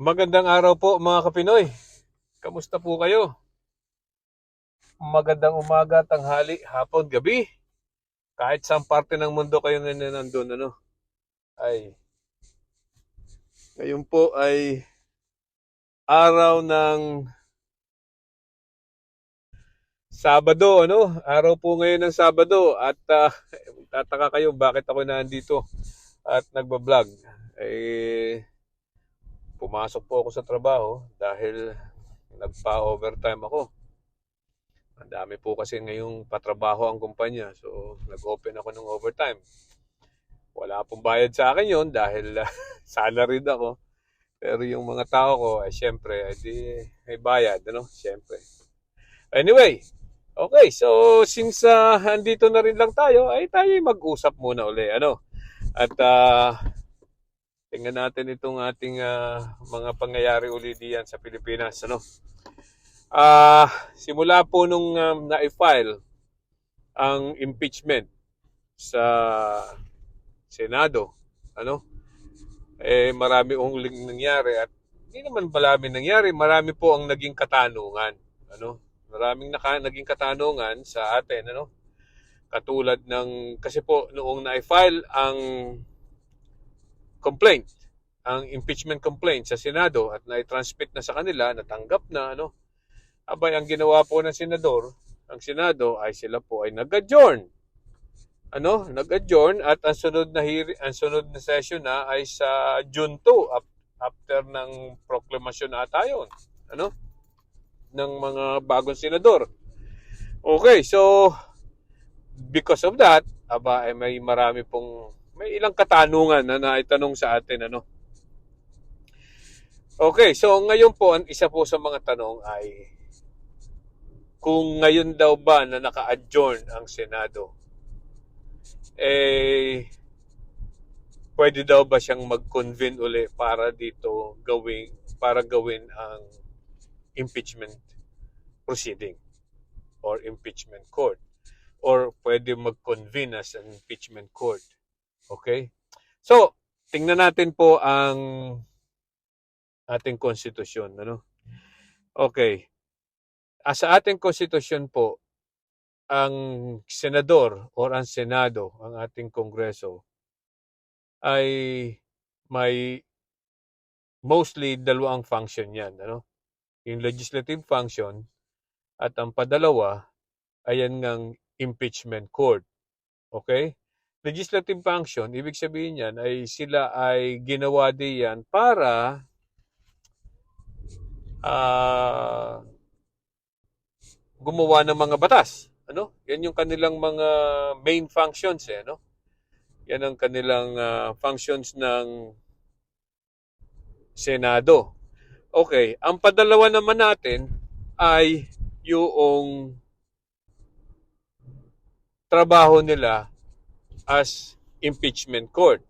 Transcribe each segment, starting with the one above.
Magandang araw po mga Kapinoy. Kamusta po kayo? Magandang umaga, tanghali, hapon, gabi. Kahit saan parte ng mundo kayo ngayon nandun, ano? Ay, ngayon po ay araw ng Sabado, ano? Araw po ngayon ng Sabado at tataka kayo bakit ako nandito at nagbablog. Eh, pumasok po ako sa trabaho dahil nagpa-overtime ako. Ang dami po kasi ngayong patrabaho ang kumpanya. So, nag-open ako ng overtime. Wala pong bayad sa akin yon dahil salaried ako. Pero yung mga tao ko, ay syempre, ay di, may bayad, ano? Syempre. Anyway, okay. So, since andito na rin lang tayo, ay tayo mag-usap muna uli, ano? At tingnan natin itong ating mga pangyayari uli diyan sa Pilipinas, ano? Simula po nung na-file ang impeachment sa Senado, ano? Marami uling nangyari at hindi naman marami nangyari, marami po ang naging katanungan, ano? Naging katanungan sa atin, ano? Katulad ng kasi po noong na-file ang complaint, ang impeachment complaint sa Senado at na-transmit na sa kanila, natanggap na, ano? Abay, ang ginawa po ng senador, ang Senado ay sila po ay nag-adjourn, ano, nag-adjourn at ang sunod na session na ay sa June 2 after ng proklamasyon na tayo, ano, ng mga bagong senador. Okay, so because of that, aba ay may ilang katanungan na naitanong sa atin, ano. Okay, so ngayon po ang isa po sa mga tanong ay kung ngayon daw ba na naka-adjourn ang Senado, eh pwede daw ba siyang mag-convene uli para gawin ang impeachment proceeding or impeachment court or pwede mag-convene as an impeachment court. Okay? So, tingnan natin po ang ating konstitusyon, ano? Okay. Sa ating konstitusyon po, ang senador or ang senado, ang ating kongreso ay may mostly dalawang function yan, ano? Yung legislative function at ang padalawa ay yan ngang impeachment court. Okay? Legislative function, ibig sabihin yan ay sila ay ginawa diyan para uh, gumawa ng mga batas. Ano? Yan yung kanilang mga main functions, ano? Yan ang kanilang functions ng Senado. Okay, ang padalawa naman natin ay yung trabaho nila as impeachment court.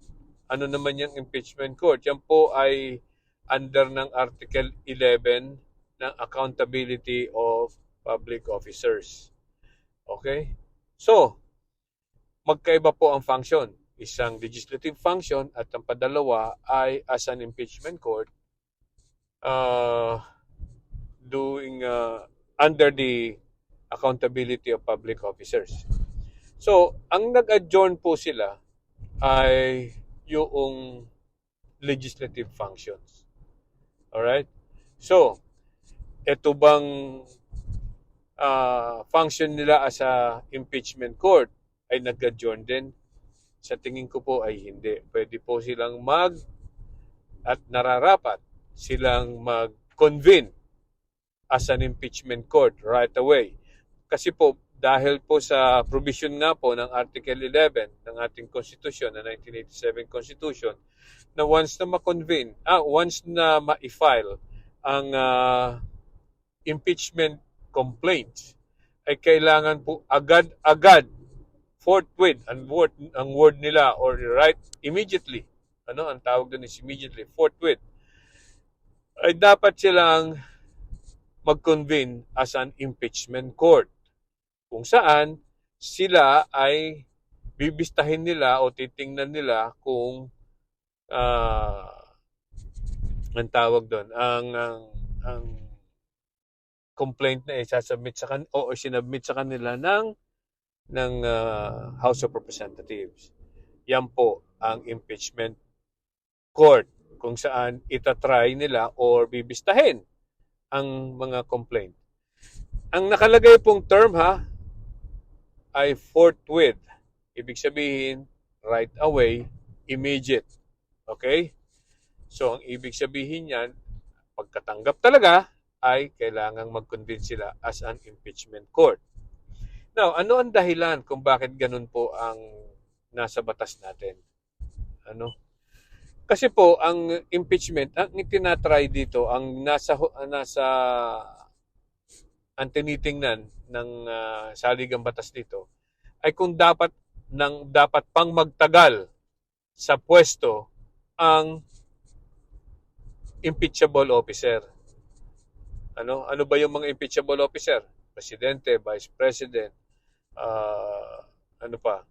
Ano naman yung impeachment court? Yan po ay under ng Article 11 ng Accountability of Public Officers. Okay? So, magkaiba po ang function. Isang legislative function at ang padalawa ay as an impeachment court uh, doing under the accountability of public officers. So, ang nag-adjourn po sila ay yung legislative functions. Alright? So, ito bang function nila as a impeachment court ay nag-adjourn din? Sa tingin ko po ay hindi. Pwede po silang at nararapat silang mag-convene as an impeachment court right away. Kasi po, dahil po sa provision nga po ng Article 11 ng ating Constitution, na 1987 Constitution, na once na ma-file ang impeachment complaints, ay kailangan po agad-agad, forthwith, ang word nila, or right immediately, ano, ang tawag doon is immediately, forthwith, ay dapat silang mag-convene as an impeachment court kung saan sila ay bibistahin nila o titingnan nila kung uh, ang tawag doon, ang complaint na isasubmit sa o sinubmit sa kanila ng House of Representatives. Yan po ang impeachment court kung saan itatry nila or bibistahin ang mga complaint. Ang nakalagay pong term ay forthwith. Ibig sabihin, right away, immediate. Okay? So, ang ibig sabihin yan, pagkatanggap talaga, ay kailangang mag-convince sila as an impeachment court. Now, ano ang dahilan kung bakit ganun po ang nasa batas natin? Ano? Kasi po, ang impeachment, ang itinatry dito, ang ang tinitingnan ng saligang batas dito, ay kung dapat pang magtagal sa pwesto ang impeachable officer. Ano ba yung mga impeachable officer? Presidente, Vice President, ano pa?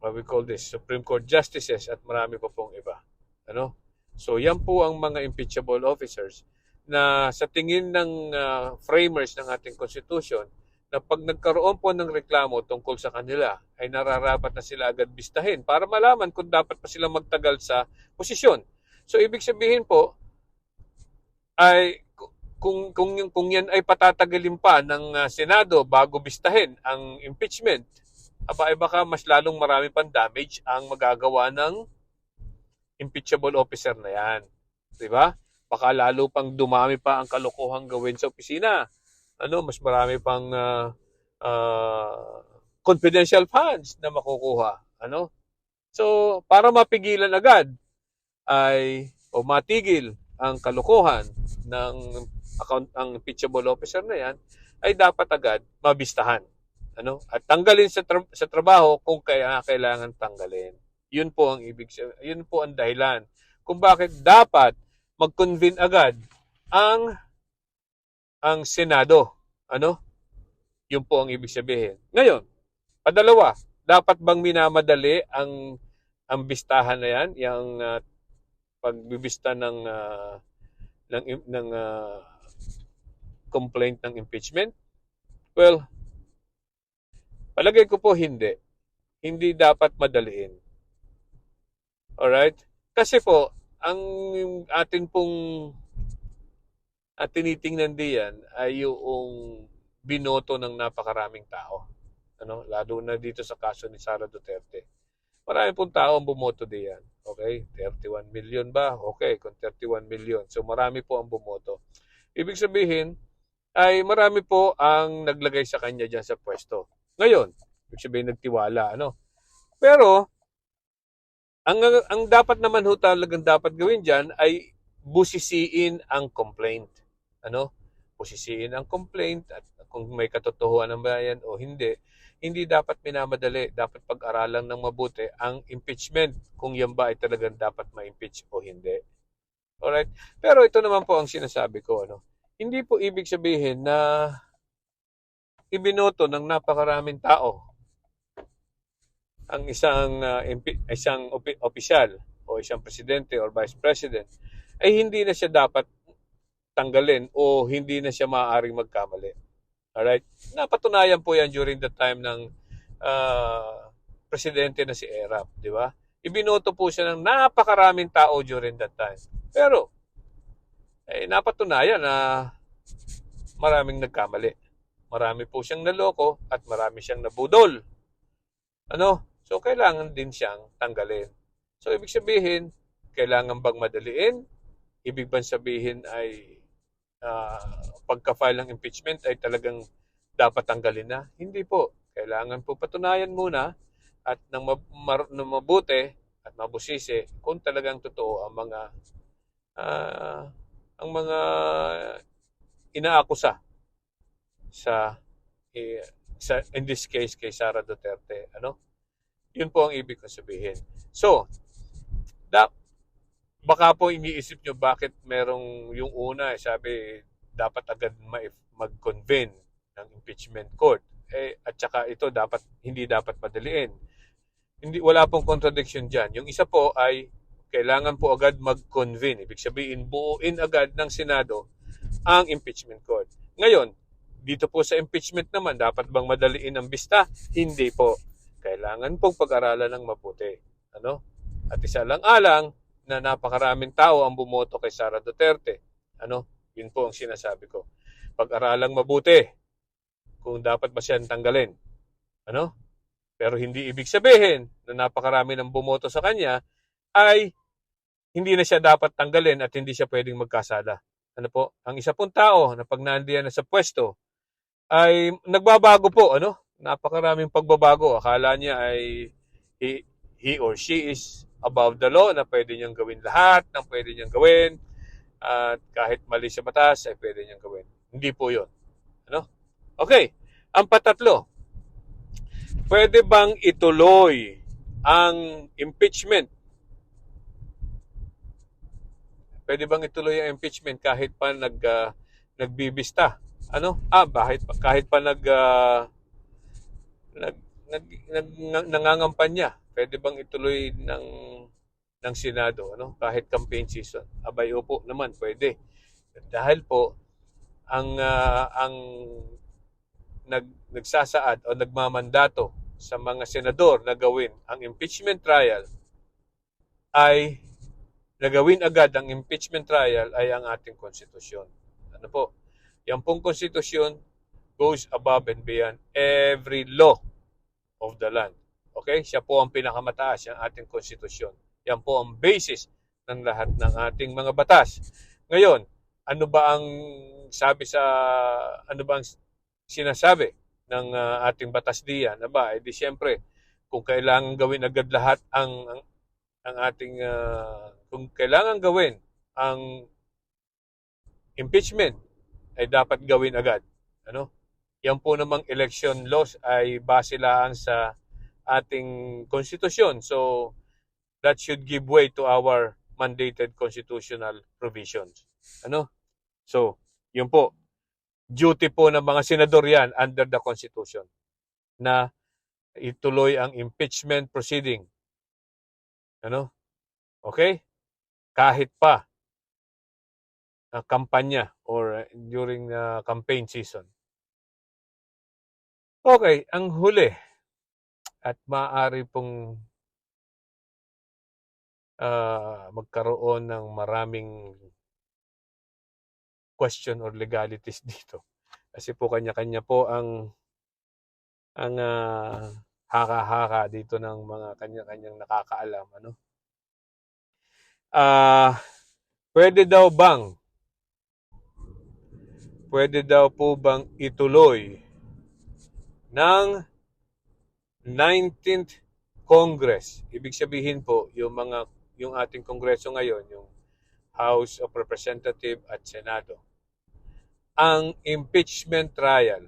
What we call this, Supreme Court Justices at marami pa pong iba. So yan po ang mga impeachable officers na sa tingin ng framers ng ating Constitution na pag nagkaroon po ng reklamo tungkol sa kanila ay nararapat na sila agad bistahin para malaman kung dapat pa sila magtagal sa posisyon. So ibig sabihin po ay kung yan ay patatagalin pa ng Senado bago bistahin ang impeachment, baka mas lalong marami pang damage ang magagawa ng impeachable officer na yan. Diba? Baka lalo pang dumami pa ang kalokohang gawin sa opisina. Mas marami pang confidential funds na makukuha. So, para mapigilan agad o matigil ang kalokohan ng ang impeachable officer na yan, ay dapat agad mabistahan. At tanggalin sa trabaho kung kailangan tanggalin. Yun po ang dahilan kung bakit dapat mag-convene agad ang Senado. Yun po ang ibig sabihin. Ngayon, padalawa, dapat bang minamadali ang bistahan na yan, yung pagbibista ng complaint ng impeachment? Well, palagay ko po hindi. Hindi dapat madaliin. Alright? Kasi po, ang atin pong tinitingnan diyan ay yung binoto ng napakaraming tao. Lalo na dito sa kaso ni Sara Duterte. Marami pong tao ang bumoto diyan. Okay? 31 million ba? Okay, kung 31 million. So marami po ang bumoto. Ibig sabihin, ay marami po ang naglagay sa kanya diyan sa pwesto. Ngayon, ibig sabihin nagtiwala. Pero, ang dapat naman talagang dapat gawin diyan ay busisiin ang complaint. Busisiin ang complaint at kung may katotohanan ng bayan o hindi dapat minamadali. Dapat pag-aralan ng mabuti ang impeachment kung yan ba ay talagang dapat ma-impeach o hindi. Alright? Pero ito naman po ang sinasabi ko. Hindi po ibig sabihin na ibinoto ng napakaraming tao ang isang opisyal o isang presidente or vice president ay hindi na siya dapat tanggalin o hindi na siya maaaring magkamali. Alright? Napatunayan po yan during the time ng presidente na si Erap, di ba? Ibinoto po siya ng napakaraming tao during that time. Pero, napatunayan na maraming nagkamali. Marami po siyang naloko at marami siyang nabudol. So, kailangan din siyang tanggalin. So, ibig sabihin, kailangan bang madaliin? Ibig bang sabihin ay pagka-file ng impeachment ay talagang dapat tanggalin na? Hindi po. Kailangan po patunayan muna at ng mabuti at mabusisi kung talagang totoo ang mga inaakusa sa in this case kay Sara Duterte. Yun po ang ibig kong sabihin. So, baka po iniisip nyo bakit merong yung una, sabi dapat agad mag-convene ng impeachment court. At saka ito hindi dapat madaliin. Wala pong contradiction dyan. Yung isa po ay kailangan po agad mag-convene. Ibig sabihin, buuin agad ng Senado ang impeachment court. Ngayon, dito po sa impeachment naman, dapat bang madaliin ang bista? Hindi po. Kailangan pong pag-aralan ng mabuti. Ano? At isa lang alang na napakaraming tao ang bumoto kay Sara Duterte. Ano? Yun po ang sinasabi ko. Pag-aralang mabuti kung dapat ba siyang tanggalin. Ano? Pero hindi ibig sabihin na napakarami ng bumoto sa kanya ay hindi na siya dapat tanggalin at hindi siya pwedeng magkasala. Ano po? Ang isa pong tao na pag nandiyan na sa pwesto ay nagbabago po. Ano? Napakaraming pagbabago. Akala niya ay he or she is above the law na pwede niyang gawin lahat ng pwede niyang gawin at kahit mali sa batas ay pwede niyang gawin. Hindi po yun. Ano? Okay. Ang patatlo, pwede bang ituloy ang impeachment? Pwede bang ituloy ang impeachment kahit pa nagbibista? Ano? Kahit pa nangangampanya. Pwede bang ituloy ng Senado, ano? Kahit campaign season. Abay, opo naman, pwede. Dahil po ang nagsasaad o nagmamandato sa mga senador na gawin ang impeachment trial ay nagawin agad ang impeachment trial ay ang ating konstitusyon. Ano po? Yan pong konstitusyon goes above and beyond every law of the land. Okay? Siya po ang pinakamataas, yung ating konstitusyon. Yan po ang basis ng lahat ng ating mga batas. Ngayon, ano ba ang sinasabi ng ating batas diyan? Di siyempre, kung kailangan gawin agad lahat ang ating kung kailangan gawin ang impeachment ay dapat gawin agad. Ano? Yan po namang election laws ay base lang sa ating konstitusyon. So, that should give way to our mandated constitutional provisions. Ano? So, yun po. Duty po ng mga senador yan under the Constitution na ituloy ang impeachment proceeding. Ano? Okay? Kahit pa kampanya or during campaign season. Okay, ang huli at maaari pong magkaroon ng maraming question or legalities dito. Kasi po kanya-kanya po ang haka-haka dito ng mga kanya-kanyang nakakaalam. Ano? Pwede daw po bang ituloy ng 19th Congress. Ibig sabihin po, yung ating Kongreso ngayon, yung House of Representatives at Senado, ang impeachment trial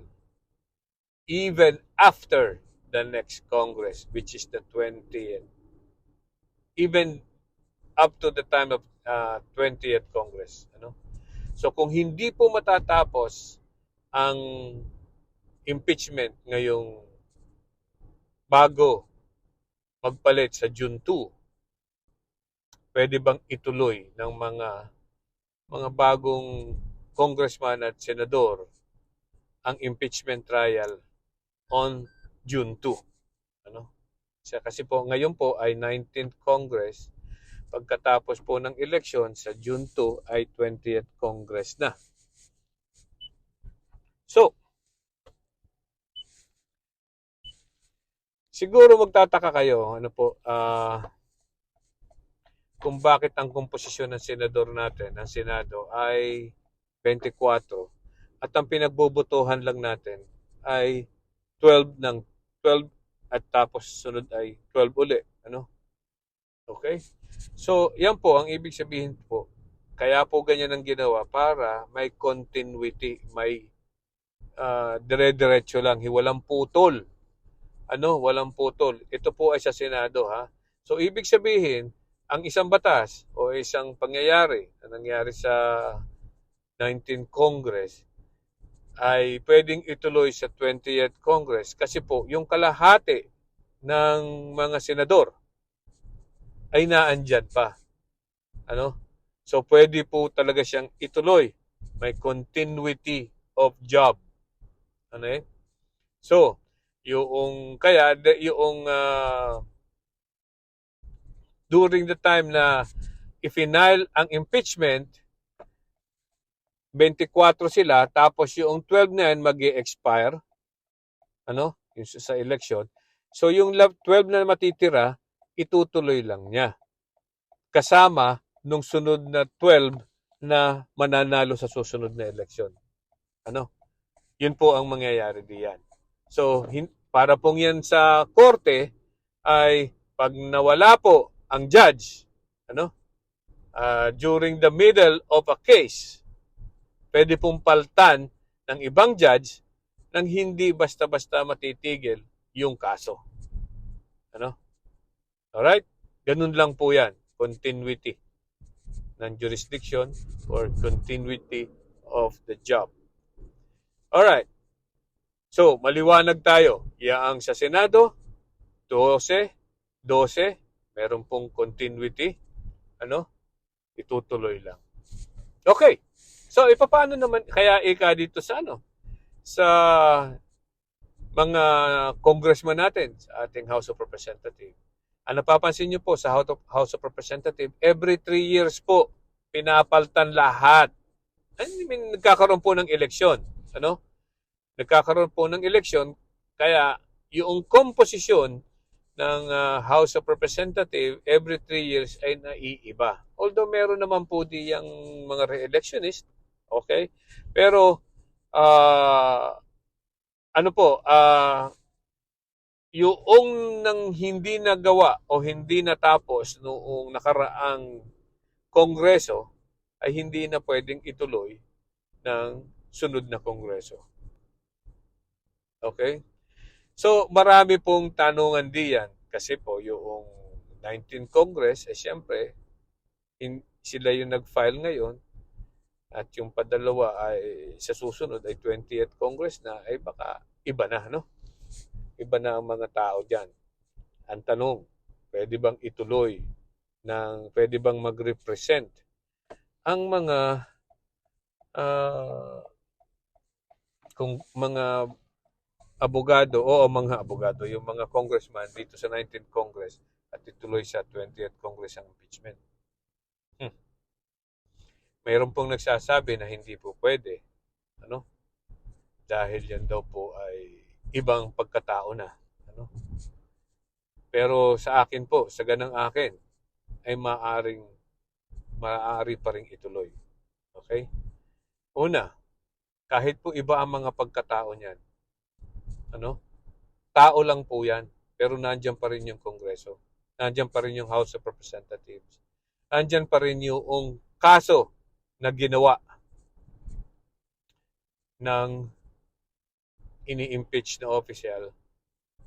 even after the next Congress, which is the 20th, even up to the time of 20th Congress. Ano? So kung hindi po matatapos ang impeachment ngayong bago magpalit sa June 2, pwede bang ituloy ng mga bagong congressman at senador ang impeachment trial on June 2? Ano? Kasi po ngayon po ay 19th Congress. Pagkatapos po ng eleksyon sa June 2 ay 20th Congress na. So, siguro magtataka kayo kung bakit ang komposisyon ng senador natin, ng Senado ay 24 at ang pinagbobotohan lang natin ay 12 at tapos sunod ay 12 uli. Ano? Okay? So, yan po ang ibig sabihin po. Kaya po ganyan ang ginawa para may continuity, may dire-diretso lang, walang putol. Ano? Walang putol. Ito po ay sa Senado, ha? So, ibig sabihin, ang isang batas o isang pangyayari na nangyari sa 19th Congress ay pwedeng ituloy sa 20th Congress kasi po yung kalahati ng mga senador ay naandyan pa. Ano? So pwede po talaga siyang ituloy. May continuity of job. Ano eh? So, yung kaya yung during the time na i-final ang impeachment, 24 sila, tapos yung 12 na yan mag-expire, ano, yung sa election. So yung 12 na matitira, itutuloy lang niya. Kasama nung sunod na 12 na mananalo sa susunod na election. Ano? Yun po ang mangyayari diyan. So, para pong yan sa korte, ay pag nawala po ang judge, ano, during the middle of a case, pwede pong paltan ng ibang judge nang hindi basta-basta matitigil yung kaso. Ano? Alright? Ganun lang po yan. Continuity ng jurisdiction or continuity of the job. Alright. So, maliwanag tayo. Yaang sa Senado, 12, meron pong continuity. Ano? Itutuloy lang. Okay. So, paano naman kaya dito sa sa mga congressman natin sa ating House of Representatives? Ang napapansin niyo po sa House of Representatives, every 3 years po pinapaltan lahat. I mean, nagkakaroon po ng eleksyon. Ano? Nagkakaroon po ng eleksyon, kaya yung komposisyon ng House of Representatives every 3 years ay naiiba. Although meron naman po diyang mga re-electionist, okay? Pero ano po, yung nang hindi nagawa o hindi natapos noong nakaraang kongreso ay hindi na pwedeng ituloy ng sunod na kongreso. Okay? So, marami pong tanungan diyan kasi po yung 19th Congress, siyempre, sila yung nag-file ngayon at yung padalawa ay sa susunod ay 20th Congress na, ay baka iba na, no? Iba na ang mga tao dyan. Ang tanong, pwede bang ituloy pwede bang mag-represent ang mga kung mga abogado o mga abogado, yung mga congressman dito sa 19th Congress at ituloy sa 20th Congress ang impeachment. Mayroon pong nagsasabi na hindi po pwede. Ano? Dahil yan daw po ay ibang pagkatao na. Ano? Pero sa akin po, sa ganang akin, ay maaari pa rin ituloy. Okay? Una, kahit po iba ang mga pagkatao niyan, ano? Tao lang po yan, pero nandiyan pa rin yung Kongreso. Nandiyan pa rin yung House of Representatives. Nandiyan pa rin yung kaso na ginawa ng ini-impeach na official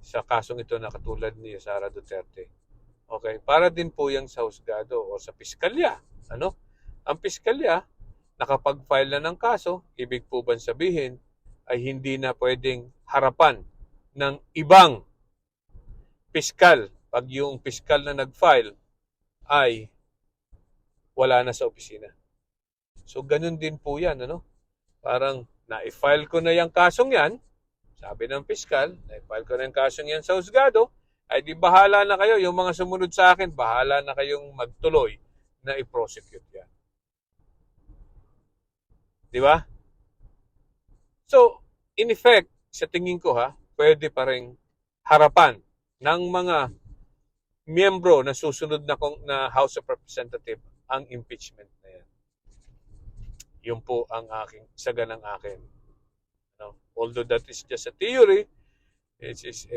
sa kasong ito na katulad ni Sara Duterte. Okay, para din po yung sa husgado o sa piskalya. Ano? Ang piskalya, nakapag-file na ng kaso, ibig po ba sabihin ay hindi na pwedeng harapan ng ibang piskal pag yung piskal na nag-file ay wala na sa opisina. So, ganun din po yan. Ano? Parang na-file ko na yung kasong yan, sabi ng piskal, na-file ko na yung kasong yan sa husgado, ay di bahala na kayo, yung mga sumunod sa akin, bahala na kayong magtuloy na i-prosecute yan. Di ba? So, in effect, sa tingin ko pwede pa rin harapan ng mga miyembro na susunod na House of Representatives ang impeachment na yan. Yun po ang saganang akin. No? Although that is just a theory, it is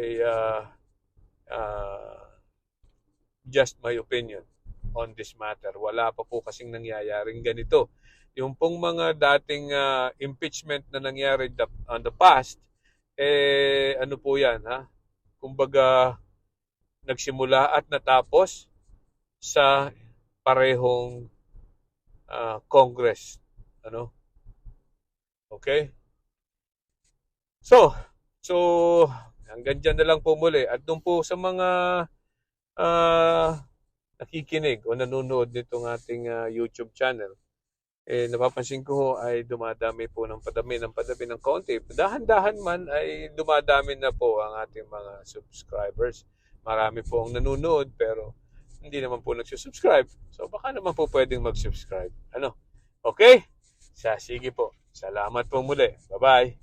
just my opinion on this matter. Wala pa po kasing nangyayaring ganito. Yung pong mga dating impeachment na nangyari on the past, ano po yan, kumbaga, nagsimula at natapos sa parehong Congress. Okay? So, hanggang dyan na lang po muli. At doon po sa mga nakikinig o nanonood nitong ating YouTube channel, napapansin ko ho ay dumadami po ng padami ng kaunti. Dahan-dahan man ay dumadami na po ang ating mga subscribers. Marami po ang nanonood pero hindi naman po nagsusubscribe. So baka naman po pwedeng mag-subscribe. Ano? Okay? Sige po. Salamat po muli. Bye-bye.